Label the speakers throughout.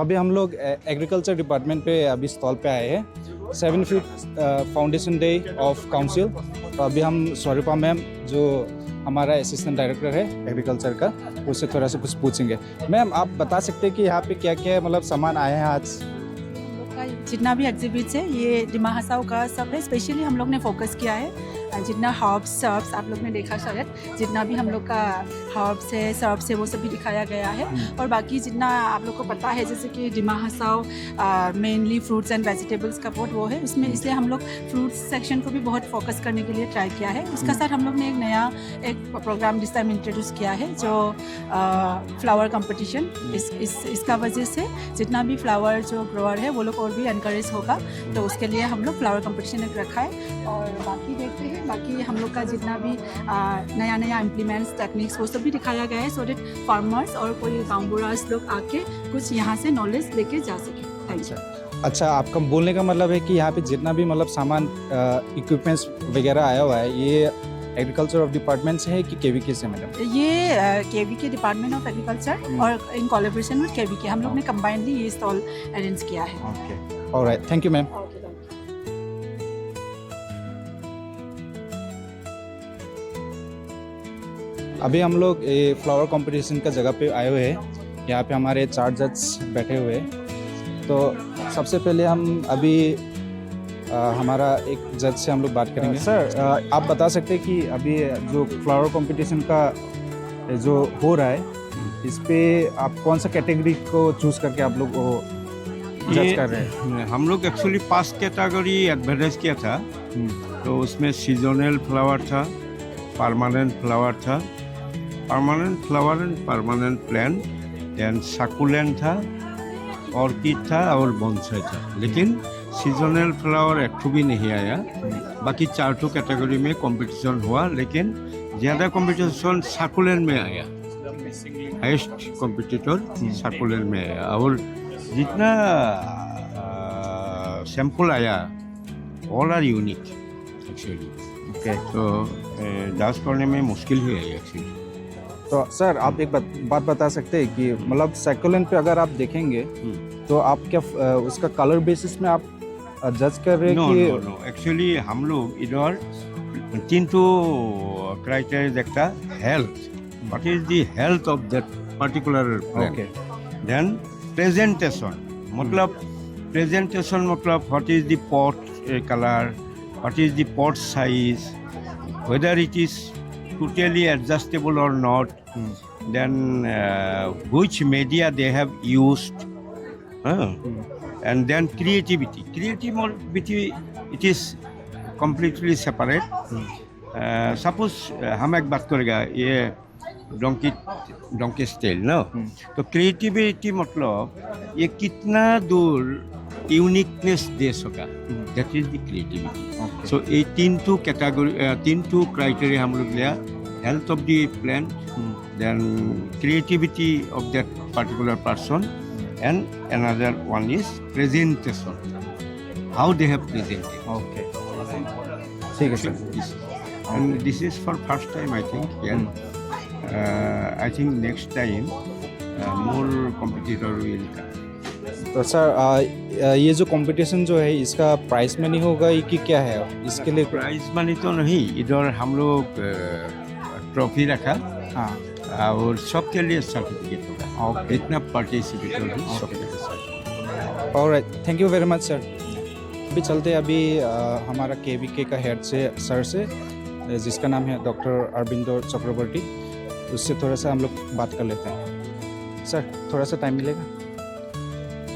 Speaker 1: अभी हम लोग एग्रीकल्चर डिपार्टमेंट पे अभी स्टॉल पे आए हैं 7 feet foundation day of council. तो अभी हम स्वरूपा मैम जो हमारा असिस्टेंट डायरेक्टर है एग्रीकल्चर का, उससे थोड़ा सा कुछ पूछेंगे। मैम आप बता सकते हैं कि यहाँ पे क्या क्या मतलब सामान आए हैं आज?
Speaker 2: जितना भी एग्जिबिट्स है ये दिमा हसाओ का सब है। स्पेशली हम लोग ने फोकस किया है जितना हर्ब्स सर्ब्स आप लोग ने देखा शायद, जितना भी हम लोग का हर्ब्स है सर्ब्स है वो सब भी दिखाया गया है। और बाकी जितना आप लोग को पता है जैसे कि Dima Hasao mainly fruits and vegetables का बोर्ड वो है उसमें, इसलिए हम लोग फ्रूट्स सेक्शन को भी बहुत फोकस करने के लिए ट्राई किया है। उसका साथ हम लोग ने एक नया प्रोग्राम जिस टाइम इंट्रोड्यूस किया है जो फ्लावर कंपटीशन। इसका वजह से जितना भी फ्लावर जो ग्रोअर है वो लोग और भी एनकरेज होगा, तो उसके लिए हम लोग फ्लावर कंपटीशन एक रखा है। और बाकी देखते हैं बाकी हम लोग का जितना भी नया नया इम्प्लीमेंट्स टेक्निक्स वो सब भी दिखाया गया है, सो दैट फार्मर्स और कोई गाँवबुढ़ास लोग आके कुछ यहाँ से नॉलेज लेके जा सके। Thank you.
Speaker 1: अच्छा, आपका बोलने का मतलब है कि यहाँ पे जितना भी मतलब सामान इक्विपमेंट्स वगैरह आया हुआ है ये एग्रीकल्चर ऑफ डिपार्टमेंट से है कि केवीके से? मैडम
Speaker 2: ये केवीके डिपार्टमेंट ऑफ एग्रीकल्चर और इन कोलैबोरेशन विद केवीके हम लोग ने कंबाइनली ये स्टॉल अरेंज किया है।
Speaker 1: Okay, alright, thank you ma'am. अभी हम लोग ये फ्लावर कंपटीशन का जगह पे आए हुए हैं। यहाँ पे हमारे 4 जज बैठे हुए हैं। तो सबसे पहले हम अभी हमारा एक जज से हम लोग बात करेंगे। सर आप बता सकते हैं कि अभी जो फ्लावर कंपटीशन का जो हो रहा है इस पे आप कौन सा कैटेगरी को चूज करके आप लोग वो जज कर रहे हैं?
Speaker 3: हम लोग एक्चुअली 5 कैटेगरी एडवर्टाइज किया था। तो उसमें सीजनल फ्लावर था, परमानेंट फ्लावर था, permanent flower and permanent plant, then succulent था, ऑर्किड था और बोनसाई था। लेकिन सीजनल फ्लावर एक भी नहीं आया। बाकी 4 कैटेगरी में कंपटीशन हुआ, लेकिन ज़्यादा कंपटीशन सकुलेंट में आया। हाईएस्ट कंपटीटर सकुलेंट में आया। और जितना सैंपल आया all are unique actually.
Speaker 1: Okay,
Speaker 3: तो जज करने में मुश्किल हुई है एक्चुअली।
Speaker 1: तो सर आप एक बात बता सकते हैं कि मतलब सैकुलेंट पे अगर आप देखेंगे तो आप क्या उसका कलर बेसिस में आप जज कर रहे हैं कि?
Speaker 3: नो, एक्चुअली हम लोग इधर 3 क्राइटेरिया देखता। Health, what is the health of that particular plant. Then presentation, मतलब प्रेजेंटेशन मतलब what is the pot colour, what is the pot size, whether it is totally adjustable or not, then which media they have used, and then creativity, it is completely separate. Suppose हम एक बात करेगा ये donkey style ना, तो creativity मतलब ये कितना दूर यूनिकनेस दे सका, that is the creativity. So ये 3 कैटेगरी 3 क्राइटेरिया हम लोग लिया। Health of the plant, then creativity of that particular person, and another one is presentation, how they have presented.
Speaker 1: Okay, ठीक है sir.
Speaker 3: And this is for first time I think. I think next time more competitor will come.
Speaker 1: तो sir ये जो competition जो है इसका price money होगा कि क्या है? इसके लिए
Speaker 3: प्राइज मनी तो नहीं, इधर हम लोग ट्रॉफी रखा।
Speaker 1: हाँ,
Speaker 3: और सबके लिए सर्टिफिकेट होगा। इतना पार्टिसिपेट होगी सबके लिए certificate.
Speaker 1: Alright, thank you very much sir. अभी चलते हैं अभी हमारा केवीके का हेड से सर से, जिसका नाम है डॉक्टर अरविंदो चक्रवर्ती, उससे थोड़ा सा हम लोग बात कर लेते हैं। सर थोड़ा सा टाइम मिलेगा?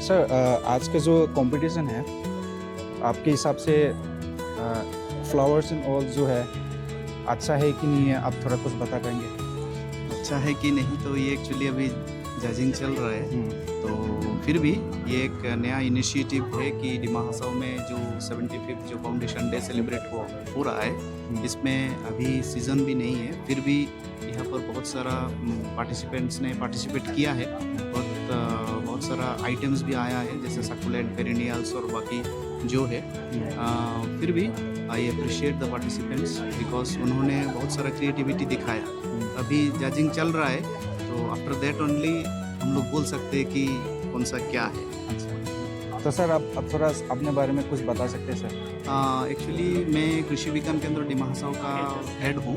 Speaker 1: सर आज का जो कंपटीशन है आपके हिसाब से फ्लावर्स एंड ऑल जो है अच्छा है कि नहीं है, आप थोड़ा कुछ बता पाएंगे?
Speaker 4: अच्छा है कि नहीं तो ये एक्चुअली अभी जजिंग चल रहा है, तो फिर भी ये एक नया इनिशिएटिव है कि दिमा हसाओ में जो 75th जो फाउंडेशन डे सेलिब्रेट हो रहा है, इसमें अभी सीज़न भी नहीं है, फिर भी यहाँ पर बहुत सारा पार्टिसिपेंट्स ने पार्टिसिपेट किया है। बहुत सारा आइटम्स भी आया है जैसे सकुलेंट, पेरिनियल्स और बाकी जो है। फिर भी I appreciate the participants because उन्होंने बहुत सारा क्रिएटिविटी दिखाया। अभी जजिंग चल रहा है, तो आफ्टर दैट ओनली हम लोग बोल सकते हैं कि कौन सा क्या है।
Speaker 1: अच्छा, तो सर अब थोड़ा अपने बारे में कुछ बता सकते हैं सर?
Speaker 4: एक्चुअली मैं कृषि विज्ञान केंद्र डिमा हसाओ का हेड हूँ।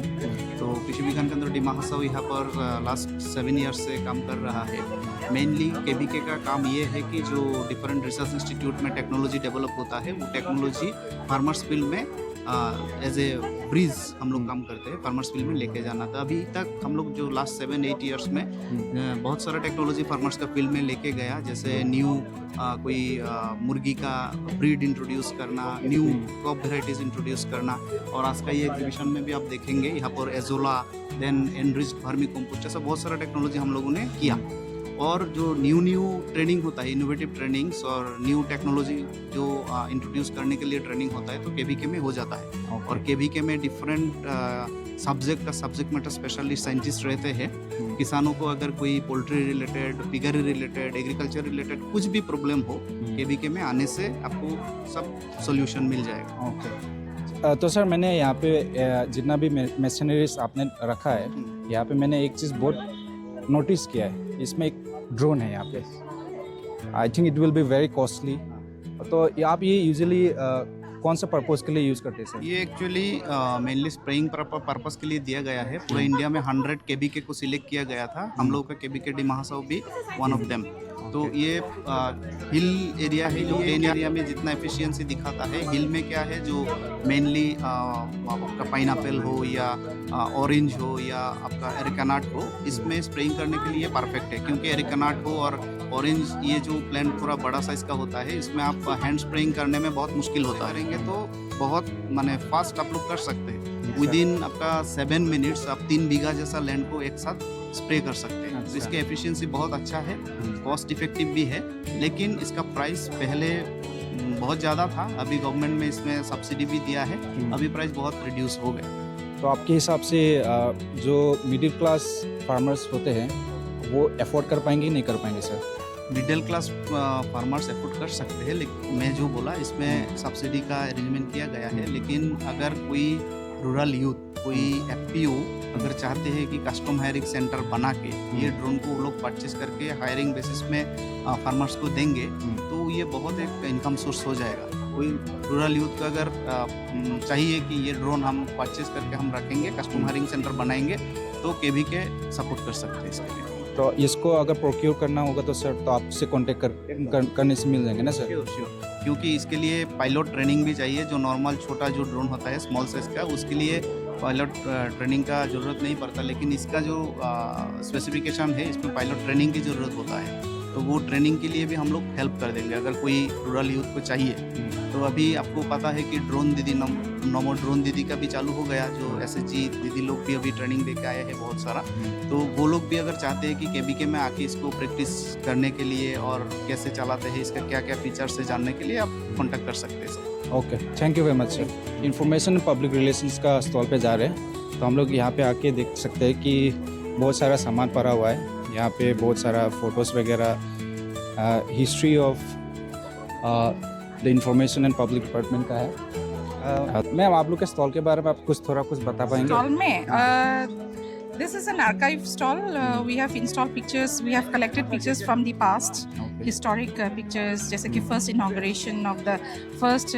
Speaker 4: तो कृषि विज्ञान केंद्र डिमा हसाओ यहाँ पर लास्ट 7 ईयर्स से काम कर रहा है। मेनली केबीके का काम ये है कि जो डिफरेंट रिसर्च इंस्टीट्यूट में टेक्नोलॉजी डेवलप होता है वो टेक्नोलॉजी फार्मर्स फील्ड में एज ए ब्रिज हम लोग काम करते हैं, फार्मर्स फील्ड में लेके जाना था। अभी तक हम लोग जो लास्ट 7-8 ईयर्स में बहुत सारा टेक्नोलॉजी फार्मर्स का फील्ड में लेके गया, जैसे न्यू कोई मुर्गी का ब्रीड इंट्रोड्यूस करना, न्यू क्रॉप वेराइटीज इंट्रोड्यूस करना। और आज का ये एग्जीबिशन में भी आप देखेंगे यहाँ पर azolla, then enriched vermicompost, ऐसा बहुत सारा टेक्नोलॉजी हम लोगों ने किया। और जो न्यू ट्रेनिंग होता है, इनोवेटिव ट्रेनिंग्स और न्यू टेक्नोलॉजी जो इंट्रोड्यूस करने के लिए ट्रेनिंग होता है, तो केबीके में हो जाता है। और केबीके में डिफरेंट सब्जेक्ट का सब्जेक्ट मैटर स्पेशलिस्ट साइंटिस्ट रहते हैं। किसानों को अगर कोई poultry related, piggery related, agriculture related कुछ भी प्रॉब्लम हो, केबीके में आने से आपको सब सॉल्यूशन मिल जाएगा।
Speaker 1: ओके, तो सर मैंने यहाँ पे जितना भी मशीनरीज आपने रखा है, यहाँ पे मैंने एक चीज़ बहुत नोटिस किया है, इसमें एक ड्रोन है यहाँ पे। I think it will be very costly. तो आप ये यूजुअली कौन सा पर्पस के लिए यूज़ करते हैं सर?
Speaker 4: ये एक्चुअली मेनली स्प्रेइंग पर्पस के लिए दिया गया है। पूरे इंडिया में 100 केबीके को सिलेक्ट किया गया था। हम लोगों का केबीके डिमा हसाओ भी वन ऑफ देम। तो ये हिल एरिया है, जो प्लेन एरिया में जितना एफिशिएंसी दिखाता है, हिल में क्या है जो मेनली आपका पाइनएप्पल हो या ऑरेंज हो या आपका एरिकानट हो, इसमें स्प्रेइंग करने के लिए परफेक्ट है। क्योंकि एरिकानट हो और ऑरेंज, ये जो प्लांट थोड़ा बड़ा साइज का होता है, इसमें आप हैंड स्प्रेइंग करने में बहुत मुश्किल होता रहेंगे। तो बहुत माने फास्ट आप लोग कर सकते हैं। विदिन आपका 7 मिनट्स आप 3 बीघा जैसा लैंड को एक साथ स्प्रे कर सकते हैं। तो इसके एफिशिएंसी बहुत अच्छा है, कॉस्ट इफेक्टिव भी है। लेकिन इसका प्राइस पहले बहुत ज़्यादा था, अभी गवर्नमेंट में इसमें सब्सिडी भी दिया है, अभी प्राइस बहुत रिड्यूस हो गया।
Speaker 1: तो आपके हिसाब से जो मिडिल क्लास फार्मर्स होते हैं वो अफोर्ड कर पाएंगे नहीं कर पाएंगे sir?
Speaker 4: Middle class farmers afford कर सकते हैं, लेकिन मैं जो बोला इसमें सब्सिडी का अरेंजमेंट किया गया है। लेकिन अगर कोई रूरल यूथ, कोई एफपीओ अगर चाहते हैं कि कस्टम हायरिंग सेंटर बना के ये ड्रोन को वो लोग परचेस करके हायरिंग बेसिस में फार्मर्स को देंगे, तो ये बहुत एक इनकम सोर्स हो जाएगा। कोई रूरल यूथ को अगर चाहिए कि ये ड्रोन हम परचेस करके हम रखेंगे, कस्टम हायरिंग सेंटर बनाएंगे, तो केबीके सपोर्ट कर सकते हैं इसके लिए।
Speaker 1: तो इसको अगर प्रोक्योर करना होगा तो सर तो आपसे कांटेक्ट करने से मिल जाएंगे ना सर?
Speaker 4: श्योर, क्योंकि इसके लिए पायलट ट्रेनिंग भी चाहिए। जो नॉर्मल छोटा जो ड्रोन होता है स्मॉल साइज का, उसके लिए पायलट ट्रेनिंग का ज़रूरत नहीं पड़ता। लेकिन इसका जो स्पेसिफिकेशन है, इसमें पायलट ट्रेनिंग की ज़रूरत होता है। तो वो ट्रेनिंग के लिए भी हम लोग हेल्प कर देंगे अगर कोई रूरल यूथ को चाहिए। तो अभी आपको पता है कि ड्रोन दीदी, नमो ड्रोन दीदी का भी चालू हो गया, जो एसएचजी दीदी लोग भी अभी ट्रेनिंग दे के आए हैं बहुत सारा। तो वो लोग भी अगर चाहते हैं कि केबीके में आके इसको प्रैक्टिस करने के लिए और कैसे चलाते हैं, इसका क्या क्या फीचर्स है जानने के लिए आप कॉन्टैक्ट कर सकते हैं sir.
Speaker 1: Okay, thank you very much sir. Information public relations का स्टॉल पे जा रहे हैं, तो हम लोग यहाँ पे आके देख सकते हैं कि बहुत सारा सामान पड़ा हुआ है। यहाँ पे बहुत सारा फोटोज़ वगैरह, history of the information and public department का है। मैम, आप लोग के स्टॉल के बारे में आप कुछ बता पाएंगे?
Speaker 5: स्टॉल में this is an archive stall. We have installed pictures. We have collected pictures from the past, historic pictures, जैसे कि first inauguration of the first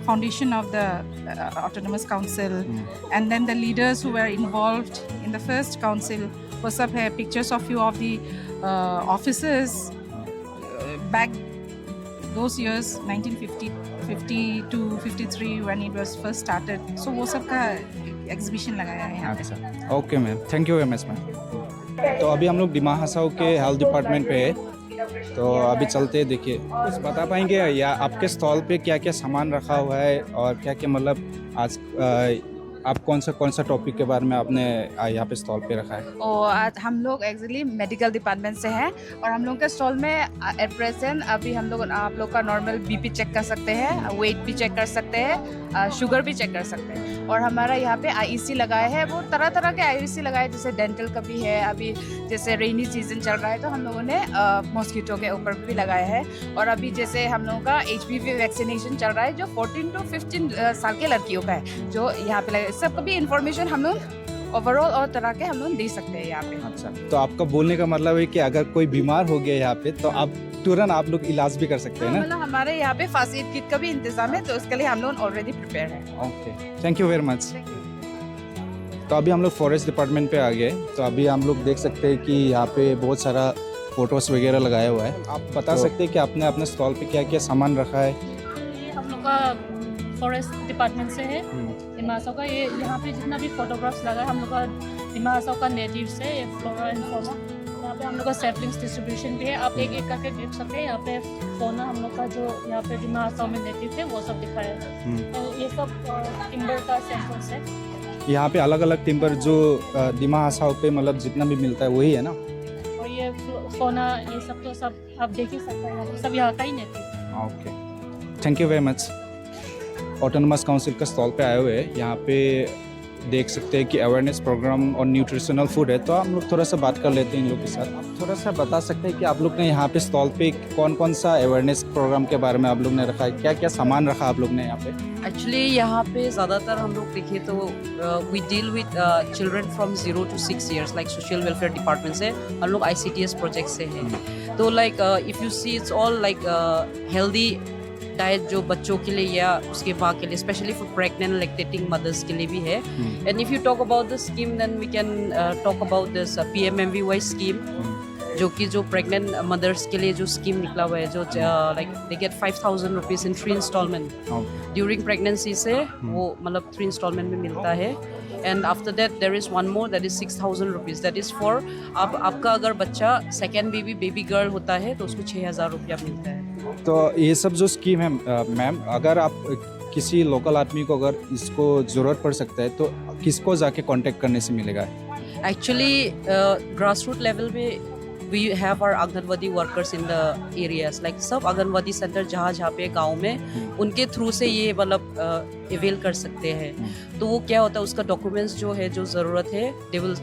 Speaker 5: foundation of the autonomous council, and then the leaders who were involved in the first council. वो सब है pictures of few of the officers back those years 1950 to 53 when it was first started. So वो सब का exhibition लगाया है यहाँ पे।
Speaker 1: अच्छा, okay ma'am, thank you very much ma'am. तो अभी हम लोग डिमा हसाओ के हेल्थ डिपार्टमेंट पे है, तो अभी चलते हैं। देखिए, कुछ बता पाएंगे या आपके स्टॉल पे क्या क्या सामान रखा हुआ है और क्या क्या, मतलब आज आप कौन सा टॉपिक के बारे में आपने यहाँ पे स्टॉल पे रखा है?
Speaker 6: और आज हम लोग एक्चुअली मेडिकल डिपार्टमेंट से हैं और हम लोग के स्टॉल में एट प्रेजेंट अभी हम लोग आप लोग का नॉर्मल बीपी चेक कर सकते हैं, वेट भी चेक कर सकते हैं, शुगर भी चेक कर सकते हैं। और हमारा यहाँ पे आईईसी लगाया है, वो तरह तरह के आईईसी लगाए, जैसे डेंटल का भी है। अभी जैसे रेनी सीजन चल रहा है तो हम लोगों ने मॉस्किटो के ऊपर भी लगाया है। और अभी जैसे हम लोगों का HPV वैक्सीनेशन चल रहा है, जो 14 to 15 साल के लड़कियों का है, जो यहाँ पे लगे। सबका भी इंफॉर्मेशन हम लोग ओवरऑल और तरह के हम लोग दे सकते हैं यहाँ पे।
Speaker 1: अच्छा, तो आपका बोलने का मतलब है कि अगर कोई बीमार हो गया यहाँ पे तो आप तुरंत आप लोग इलाज भी कर सकते हैं ना।
Speaker 6: मतलब हमारे यहाँ पे फर्स्ट एड किट का भी इंतजाम है, तो उसके लिए हम लोग ऑलरेडी प्रिपेयर है।
Speaker 1: Okay, thank you very much. तो अभी हम लोग फॉरेस्ट डिपार्टमेंट पे आ गए। तो अभी हम लोग देख सकते हैं कि यहाँ पे बहुत सारा फोटोज़ वगैरह लगाया हुआ है। आप बता सकते हैं कि आपने अपने स्टॉल पे क्या क्या सामान रखा है?
Speaker 7: ये हम लोग का फॉरेस्ट डिपार्टमेंट से है दिमा हसाओ का। ये यहाँ पे जितना भी फोटोग्राफ्स लगा है हम लोग का दिमा हसाओ का नेटिव से, ये फ्लोरा एंड फौना। यहाँ पे हम लोग का सैपलिंग्स डिस्ट्रीब्यूशन भी है, आप एक एक करके देख सकते हैं। यहाँ पे फौना हम लोग का जो यहाँ पे दिमा हसाओ में नेटिव थे वो सब दिखाया है। तो ये सब टिम्बर का सैंपल्स है।
Speaker 1: यहाँ पे अलग अलग टिम्बर जो दिमा हसाओ पे मतलब जितना भी मिलता है वही है ना?
Speaker 7: और ये फौना ये सब तो सब आप देख ही सकते हैं, सब यहाँ का ही native.
Speaker 1: Okay, thank you very much. Autonomous council का स्टॉल पे आए हुए हैं। यहाँ पे देख सकते हैं कि अवेयरनेस प्रोग्राम और न्यूट्रिशनल फूड है। तो हम लोग थोड़ा सा बात कर लेते हैं इन लोग के साथ। आप थोड़ा सा बता सकते हैं कि आप लोग ने यहाँ पे स्टॉल पे कौन कौन सा अवेयरनेस प्रोग्राम के बारे में आप लोग ने रखा है, क्या क्या सामान रखा आप लोग ने यहाँ पे?
Speaker 8: एक्चुअली यहाँ पे ज़्यादातर हम लोग देखें तो we deal with children from 0 to 6 years, like social welfare department से हम लोग ICTS प्रोजेक्ट से हैं। तो like if you see it's all like healthy diet जो बच्चों के लिए या उसके माँ के लिए, specially for pregnant lactating mothers के लिए भी है। And if you talk about the scheme then we can talk about this PMMVY scheme, जो कि जो प्रेग्नेंट मदर्स के लिए जो स्कीम निकला हुआ है, जो like they get 5,000 rupees in 3 instalment during pregnancy से, वो मतलब 3 इंस्टॉलमेंट में मिलता है। And after that there is one more that is 6,000 rupees, that is for आपका अगर बच्चा सेकेंड बेबी गर्ल होता है तो उसको 6,000 रुपया मिलता है।
Speaker 1: तो ये सब जो स्कीम है मैम, अगर आप किसी लोकल आदमी को अगर इसको ज़रूरत पड़ सकता है तो किसको जाके कांटेक्ट करने से मिलेगा?
Speaker 8: एक्चुअली ग्रास रूट लेवल पे we have our anganwadi workers in the areas, like सब आंगनवाड़ी सेंटर जहाँ पे गांव में, उनके थ्रू से ये मतलब अवेल कर सकते हैं। तो वो क्या होता है, उसका डॉक्यूमेंट्स जो है जो ज़रूरत है they will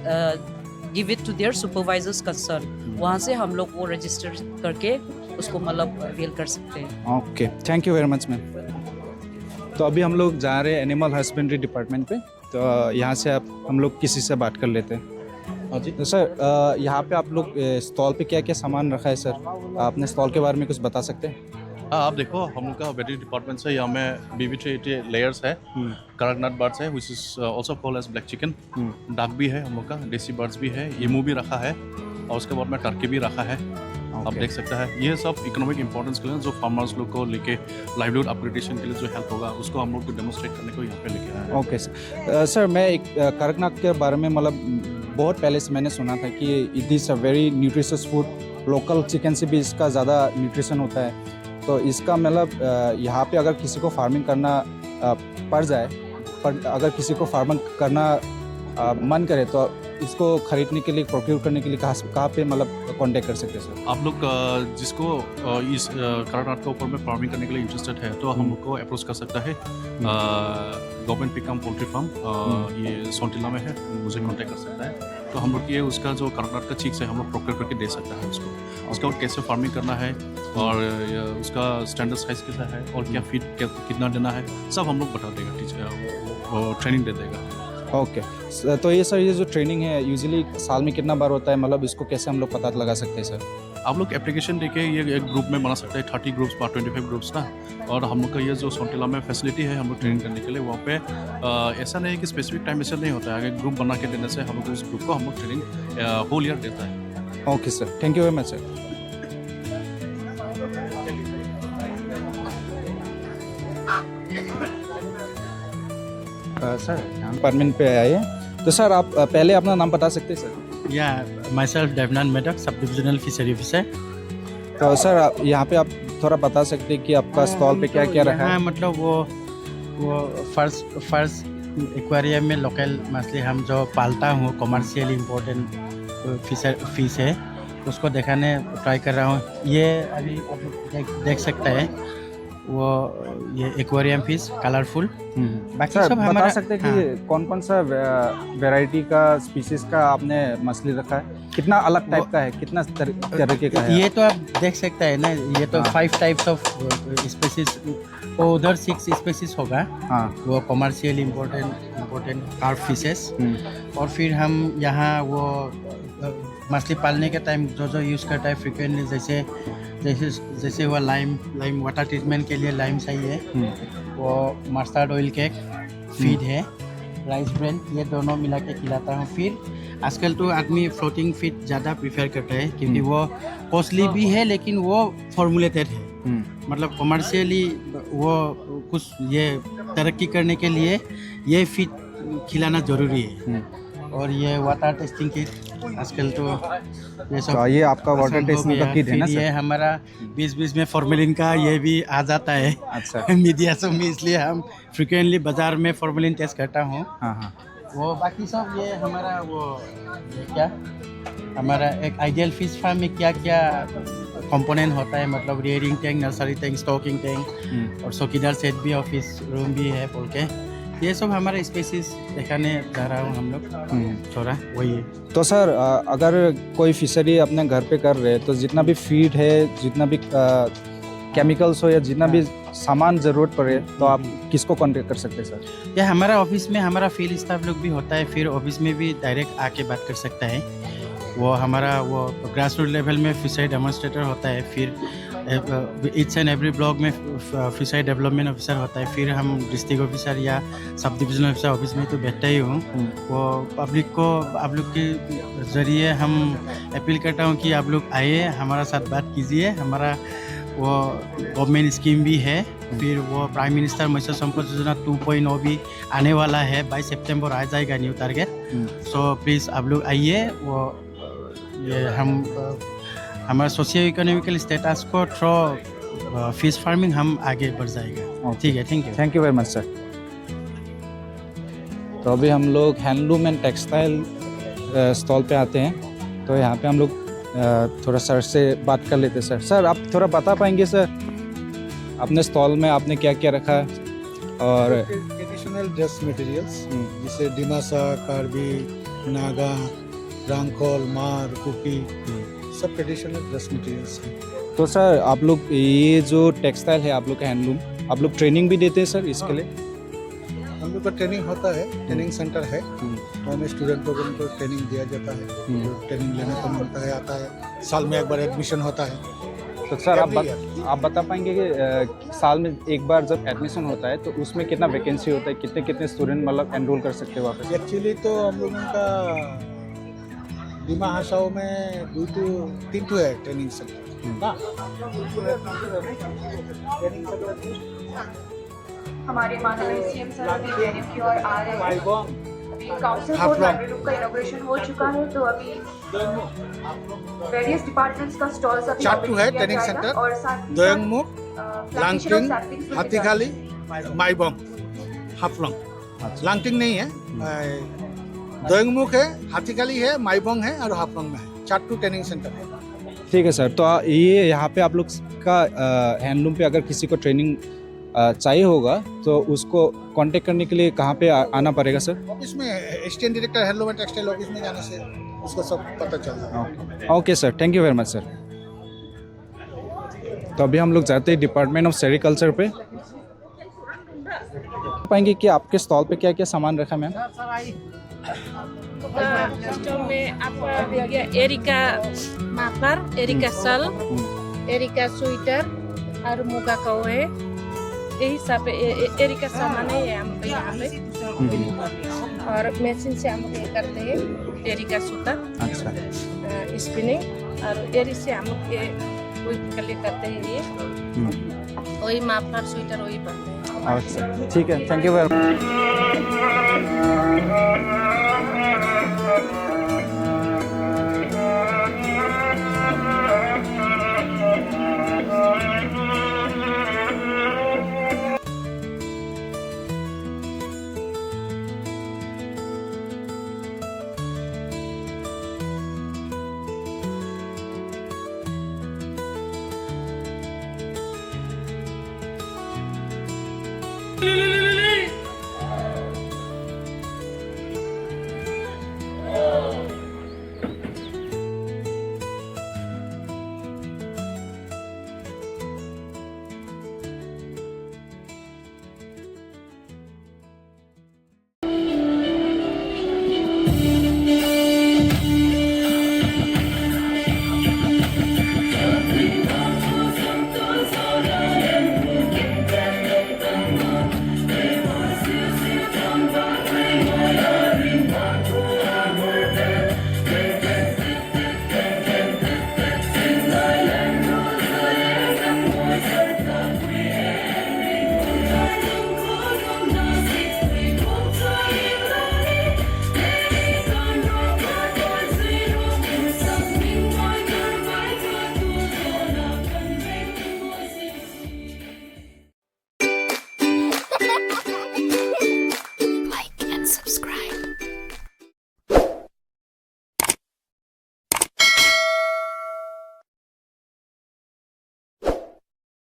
Speaker 8: give it to their supervisors concern, वहाँ से हम लोग वो रजिस्टर करके उसको मतलब अवेल कर सकते हैं।
Speaker 1: Okay, thank you very much ma'am. तो अभी हम लोग जा रहे हैं एनिमल हस्बेंड्री डिपार्टमेंट पे। तो यहाँ से हम लोग किसी से बात कर लेते हैं। हाँ जी। तो सर यहाँ पे आप लोग स्टॉल पे क्या क्या सामान रखा है सर? आपने स्टॉल के बारे में कुछ बता सकते हैं?
Speaker 9: हाँ, आप देखो हम लोग का वेटरी डिपार्टमेंट से यहाँ में BB380 लेयर्स है, कड़कनाथ बर्ड्स है which is also called as black chicken, duck भी है हम लोग का, देसी बर्ड्स भी है, एमू भी रखा है, और उसके बाद में टर्की भी रखा है। आप देख सकते हैं ये सब इकोनॉमिक इंपॉर्टेंस के लिए जो फार्मर्स लोग को लेके लाइवलीहुड अपग्रेडेशन के लिए जो हेल्प होगा उसको हम लोग को डेमोस्ट्रेट करने को यहाँ पे लेके आए हैं।
Speaker 1: Okay sir. सर मैं एक कड़कनाथ के बारे में मतलब बहुत पहले से मैंने सुना था कि it is a very nutritious food, local chicken से भी इसका ज़्यादा न्यूट्रिशन होता है। तो इसका मतलब यहाँ पे अगर किसी को फार्मिंग करना पड़ जाए, पर अगर किसी को फार्मिंग करना मन करे तो इसको खरीदने के लिए, प्रोक्योर करने के लिए कहाँ पे मतलब कांटेक्ट कर सकते हैं सर? आप
Speaker 9: लोग जिसको इस कड़कनाथ के ऊपर में फार्मिंग करने के लिए इंटरेस्टेड है तो हम लोग को अप्रोच कर सकता है। गवर्नमेंट पिकम पोल्ट्री फार्म ये सोंटिला में है, मुझे कांटेक्ट कर सकता है। तो हम लोग ये उसका जो कड़कनाथ का चीक्स है हम लोग प्रोक्योर करके दे सकता है उसको। उसका कैसे फार्मिंग करना है और उसका स्टैंडर्ड साइज कैसा है और क्या फीड कितना देना है सब हम लोग बता देगा, टीचर ट्रेनिंग दे देगा।
Speaker 1: ओके तो ये सर, ये जो ट्रेनिंग है यूजुअली साल में कितना बार होता है, मतलब इसको कैसे हम लोग पता लगा सकते हैं सर?
Speaker 9: आप लोग एप्लीकेशन देके ये एक ग्रुप में बना सकते हैं, 30 ग्रुप्स पर 25 ग्रुप्स ना। और हम लोग का ये जो सोंटिला में फैसिलिटी है हम लोग ट्रेनिंग करने के लिए, वहाँ पे ऐसा नहीं है कि स्पेसिफिक टाइम ऐसा नहीं होता है। अगर ग्रुप बना के देने से हम लोग उस ग्रुप को हम लोग ट्रेनिंग होल ईयर देता है।
Speaker 1: Okay sir, thank you very much sir. Sir department पे आए हैं तो सर आप पहले अपना नाम बता सकते हैं सर?
Speaker 10: या my self Devnath Medak, sub divisional fishery officer.
Speaker 1: तो सर आप यहाँ पे आप थोड़ा बता सकते हैं कि आपका स्टॉल पे क्या क्या रखा है?
Speaker 10: मतलब वो फर्स्ट एक्वेरियम में लोकल मछली हम जो पालता हूँ, कमर्शियल इम्पोर्टेंट फिश है, उसको दिखाने ट्राई कर रहा हूँ। ये अभी आप देख सकते हैं वो ये एक्वेरियम फिश कलरफुल।
Speaker 1: बाकी सब बता सकते हैं कि कौन कौन सा वैरायटी का स्पीसीज का आपने मछली रखा है, कितना अलग टाइप का है, कितना तरीके का है?
Speaker 10: ये तो आप देख सकते हैं ना, ये तो 5 टाइप्स ऑफ स्पीसीज, वो उधर 6 स्पीसीज होगा। हाँ, वो कमर्शियल इम्पोर्टेंट कार्प फिशेस। और फिर हम यहाँ वो मछली पालने के टाइम जो यूज़ करता है फ्रिक्वेंटली, जैसे जैसे हुआ लाइम वाटर ट्रीटमेंट के लिए लाइम चाहिए, वो मस्टर्ड ऑयल केक, फीड है, राइस ब्रेन, ये दोनों मिला के खिलाता हूँ। फिर आजकल तो आदमी फ्लोटिंग फीड ज़्यादा प्रीफर करता है क्योंकि वो कॉस्टली भी है लेकिन वो फॉर्मुलेटेड है, मतलब कमर्शियली वो कुछ ये तरक्की करने के लिए ये फीड खिलाना ज़रूरी है। और ये वाटर टेस्टिंग किट आजकल तो ये सब
Speaker 1: तो ये आपका वाटर
Speaker 10: पसंद हो
Speaker 1: टेस्टिंग का
Speaker 10: गया।
Speaker 1: किट है ना
Speaker 10: फिर ये
Speaker 1: सर?
Speaker 10: हमारा 20-20 में फॉर्मेलिन का ये भी आ जाता है
Speaker 1: अच्छा।
Speaker 10: मीडिया सब में, इसलिए हम फ्रिक्वेंटली बाजार में फॉर्मेलिन टेस्ट करता हूँ।
Speaker 1: हाँ हाँ।
Speaker 10: वो बाकी सब ये हमारा वो ये क्या हमारा एक आइडियल फिश फार्म में क्या क्या कंपोनेंट होता है, मतलब rearing tank, nursery tank, stocking tank और चौकीदार सेट भी, ऑफिस रूम भी है बोल के, ये सब हमारा स्पेसिस दिखाने जा रहा हूँ हम लोग थोड़ा वही है।
Speaker 1: तो सर अगर कोई फिशरी अपने घर पे कर रहे हैं तो जितना भी फीड है, जितना भी केमिकल्स हो या जितना भी सामान ज़रूरत पड़े तो आप किसको कांटेक्ट कर सकते हैं सर?
Speaker 10: या हमारा ऑफिस में हमारा फील्ड स्टाफ लोग भी होता है, फिर ऑफिस में भी डायरेक्ट आके बात कर सकता है। वो हमारा वो ग्रास रूट लेवल में फिशरी डेमोन्स्ट्रेटर होता है, फिर ईच एंड एवरी ब्लॉक में फिशरी डेवलपमेंट ऑफिसर होता है, फिर हम डिस्ट्रिक्ट ऑफिसर या सब डिविजन ऑफिसर ऑफिस में तो बैठता ही हूँ। वो पब्लिक को आप लोग के ज़रिए हम अपील करता हूँ कि आप लोग आइए, हमारा साथ बात कीजिए। हमारा वो गवर्नमेंट स्कीम भी है, फिर वो प्राइम मिनिस्टर मत्स्य संपदा योजना 2.0 भी आने वाला है, 22 सितंबर आ जाएगा न्यू टारगेट। सो प्लीज़ आप लोग आइए। वो ये हम हमारा सोशियो इकोनॉमिकल स्टेटस को थ्रू फिश फार्मिंग हम आगे बढ़ जाएगा। ठीक है,
Speaker 1: thank you very much sir. तो अभी हम लोग हैंडलूम एंड टेक्सटाइल स्टॉल पे आते हैं, तो यहाँ पे हम लोग थोड़ा सर से बात कर लेते हैं। सर आप थोड़ा बता पाएंगे सर अपने स्टॉल में आपने क्या क्या रखा है? और
Speaker 11: ट्रेडिशनल ड्रेस मटेरियल्स जैसे डिमासा, कार्बी, नागा, रांगखोल, मार, कुकी, सब ट्रेडिशनल ड्रेस मटेरियल्स हैं।
Speaker 1: तो सर आप लोग ये जो टेक्सटाइल है आप लोग का हैंडलूम, आप लोग ट्रेनिंग भी देते हैं सर इसके लिए?
Speaker 11: हम लोग का ट्रेनिंग होता है, ट्रेनिंग सेंटर है, तो हमें स्टूडेंट लोगों को ट्रेनिंग दिया जाता है। जो ट्रेनिंग लेने को मिलता है, आता है, साल में एक बार एडमिशन होता है।
Speaker 1: तो सर आप बता पाएंगे कि साल में एक बार जब एडमिशन होता है तो उसमें कितना वैकेंसी होता है, कितने कितने स्टूडेंट मतलब एनरोल कर सकते हैं वापस?
Speaker 11: एक्चुअली तो हम लोगों का डिमा हासाओ में 2 to 3 है ट्रेनिंग सेंटर ना।
Speaker 12: हमारे माननीय सीएम सर अभी वेन्यू की ओर आ रहे हैं। अभी काउंसिल बोर्ड लाइब्रेरी रूम का इनॉग्रेशन हो चुका है, तो अभी वेरियस डिपार्टमेंट्स का स्टॉल्स अभी
Speaker 11: चार्ट 2 है ट्रेनिंग सेंटर,
Speaker 12: और साथ ही
Speaker 11: दोयंगमुख, लांगटिंग, हाथीखाली, माईबम, हाफलंग। लांगटिंग नहीं है, दोयंगमुख है, हाथीखाली है, माईबम है और हाफलंग में है। चार्ट 2 ट्रेनिंग सेंटर है।
Speaker 1: ठीक है सर। तो ये यहाँ पे आप लोग का हैंडलूम पे अगर किसी को ट्रेनिंग चाहिए होगा तो उसको कांटेक्ट करने के लिए कहाँ पे आना पड़ेगा सर?
Speaker 11: ऑफिस में assistant director handloom and textile office में जाने से उसको सब पता चल जाएगा।
Speaker 1: Okay sir, thank you very much sir. तो अभी हम लोग जाते हैं डिपार्टमेंट ऑफ सेरिकल्चर पे। पाएंगे कि आपके स्टॉल पे क्या क्या सामान रखा मैम?
Speaker 13: स्टॉल में आपका हो गया एरिका माफलर, एरिका सल, एरिका स्वेटर और मुगा कौवे, यही सब एरिका सामान है हम यहाँ पे। और मशीन से हम ये करते हैं एरिका सूता,
Speaker 1: अच्छा,
Speaker 13: स्पिनिंग, और एरी से हम ये वही करते हैं, ये वही माफलर स्वेटर वही बनते हैं।
Speaker 1: अच्छा, ठीक है, थैंक यू वेरी मच।